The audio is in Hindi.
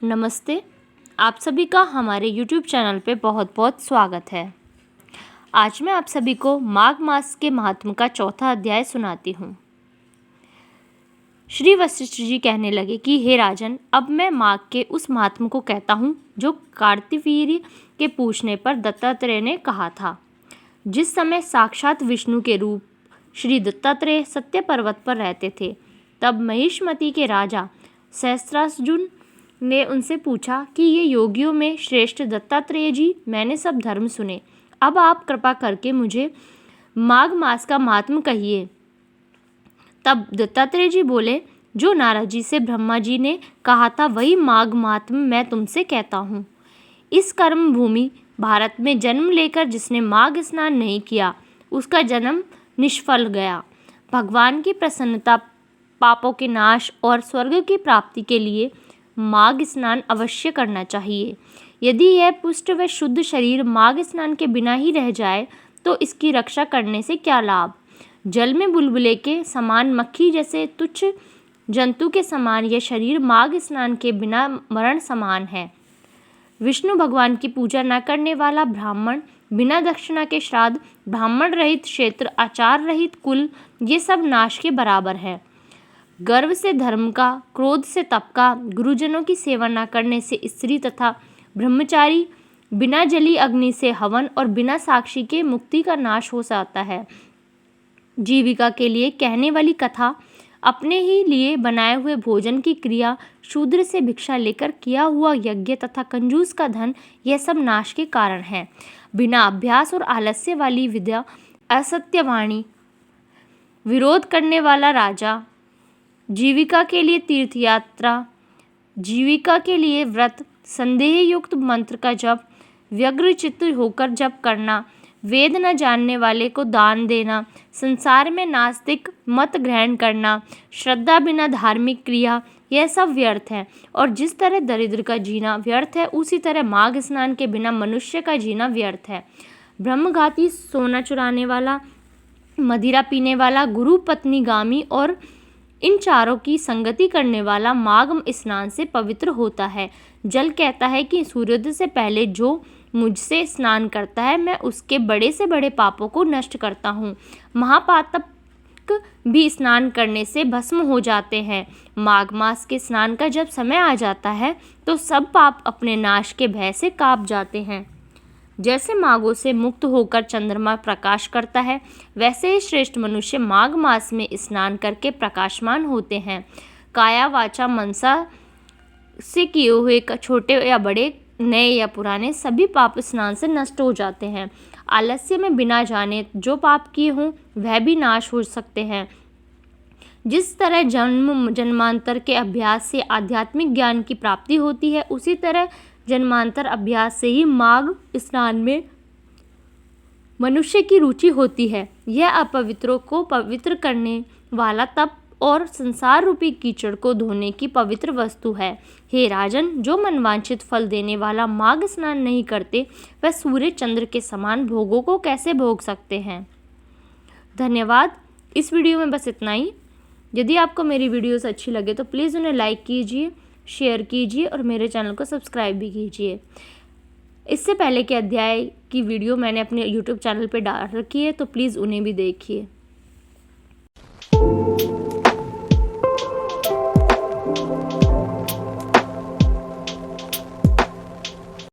नमस्ते। आप सभी का हमारे YouTube चैनल पे बहुत बहुत स्वागत है। आज मैं आप सभी को माघ मास के महात्म का चौथा अध्याय सुनाती हूँ। श्री वशिष्ठ जी कहने लगे कि हे राजन, अब मैं माघ के उस महात्म को कहता हूँ जो कार्तिवीर्य के पूछने पर दत्तात्रेय ने कहा था। जिस समय साक्षात विष्णु के रूप श्री दत्तात्रेय सत्य पर्वत पर रहते थे, तब महिष्मति के राजा सहस्त्रार्जुन ने उनसे पूछा कि ये योगियों में श्रेष्ठ दत्तात्रेय जी, मैंने सब धर्म सुने, अब आप कृपा करके मुझे माघ मास का महात्म कहिए। तब दत्तात्रेय जी बोले, जो नारद जी से ब्रह्मा जी ने कहा था वही माघ महात्म मैं तुमसे कहता हूँ। इस कर्म भूमि भारत में जन्म लेकर जिसने माघ स्नान नहीं किया, उसका जन्म निष्फल गया। भगवान की प्रसन्नता, पापों के नाश और स्वर्ग की प्राप्ति के लिए माघ स्नान अवश्य करना चाहिए। यदि यह पुष्ट व शुद्ध शरीर माघ स्नान के बिना ही रह जाए तो इसकी रक्षा करने से क्या लाभ। जल में बुलबुले के समान, मक्खी जैसे तुच्छ जंतु के समान यह शरीर माघ स्नान के बिना मरण समान है। विष्णु भगवान की पूजा न करने वाला ब्राह्मण, बिना दक्षिणा के श्राद्ध, ब्राह्मण रहित क्षेत्र, आचार रहित कुल, ये सब नाश के बराबर है। गर्व से धर्म का, क्रोध से तप का, गुरुजनों की सेवा न करने से स्त्री तथा ब्रह्मचारी, बिना जली अग्नि से हवन और बिना साक्षी के मुक्ति का नाश हो जाता है। जीविका के लिए कहने वाली कथा, अपने ही लिए बनाए हुए भोजन की क्रिया, शूद्र से भिक्षा लेकर किया हुआ यज्ञ तथा कंजूस का धन, यह सब नाश के कारण है। बिना अभ्यास और आलस्य वाली विद्या, असत्य वाणी, विरोध करने वाला राजा, जीविका के लिए तीर्थ यात्रा, जीविका के लिए व्रत, संदेह युक्त मंत्र का जप, व्यग्र चित्त होकर जप करना, वेद न जानने वाले को दान देना, संसार में नास्तिक मत ग्रहण करना, श्रद्धा बिना धार्मिक क्रिया, यह सब व्यर्थ है। और जिस तरह दरिद्र का जीना व्यर्थ है, उसी तरह माघ स्नान के बिना मनुष्य का जीना व्यर्थ है। ब्रह्मघाती, सोना चुराने वाला, मदिरा पीने वाला, गुरु पत्नीगामी और इन चारों की संगति करने वाला माघ स्नान से पवित्र होता है। जल कहता है कि सूर्योदय से पहले जो मुझसे स्नान करता है, मैं उसके बड़े से बड़े पापों को नष्ट करता हूँ। महापातक भी स्नान करने से भस्म हो जाते हैं। माघ मास के स्नान का जब समय आ जाता है तो सब पाप अपने नाश के भय से कांप जाते हैं। जैसे माघों से मुक्त होकर चंद्रमा प्रकाश करता है, वैसे ही श्रेष्ठ मनुष्य माघ मास में स्नान करके प्रकाशमान होते हैं। काया वाचा मनसा से किए हुए छोटे या बड़े, नए या पुराने, सभी पाप स्नान से नष्ट हो जाते हैं। आलस्य में बिना जाने जो पाप किए हों वह भी नाश हो सकते हैं। जिस तरह जन्मांतर के अभ्यास से आध्यात्मिक ज्ञान की प्राप्ति होती है, उसी तरह जन्मांतर अभ्यास से ही माघ स्नान में मनुष्य की रुचि होती है। यह अपवित्रों को पवित्र करने वाला तप और संसार रूपी कीचड़ को धोने की पवित्र वस्तु है। हे राजन, जो मनवांछित फल देने वाला माघ स्नान नहीं करते, वह सूर्य चंद्र के समान भोगों को कैसे भोग सकते हैं। धन्यवाद। इस वीडियो में बस इतना ही। यदि आपको मेरी वीडियोस अच्छी लगे तो प्लीज़ उन्हें लाइक कीजिए, शेयर कीजिए और मेरे चैनल को सब्सक्राइब भी कीजिए। इससे पहले के अध्याय की वीडियो मैंने अपने YouTube चैनल पे डाल रखी है, तो प्लीज़ उन्हें भी देखिए।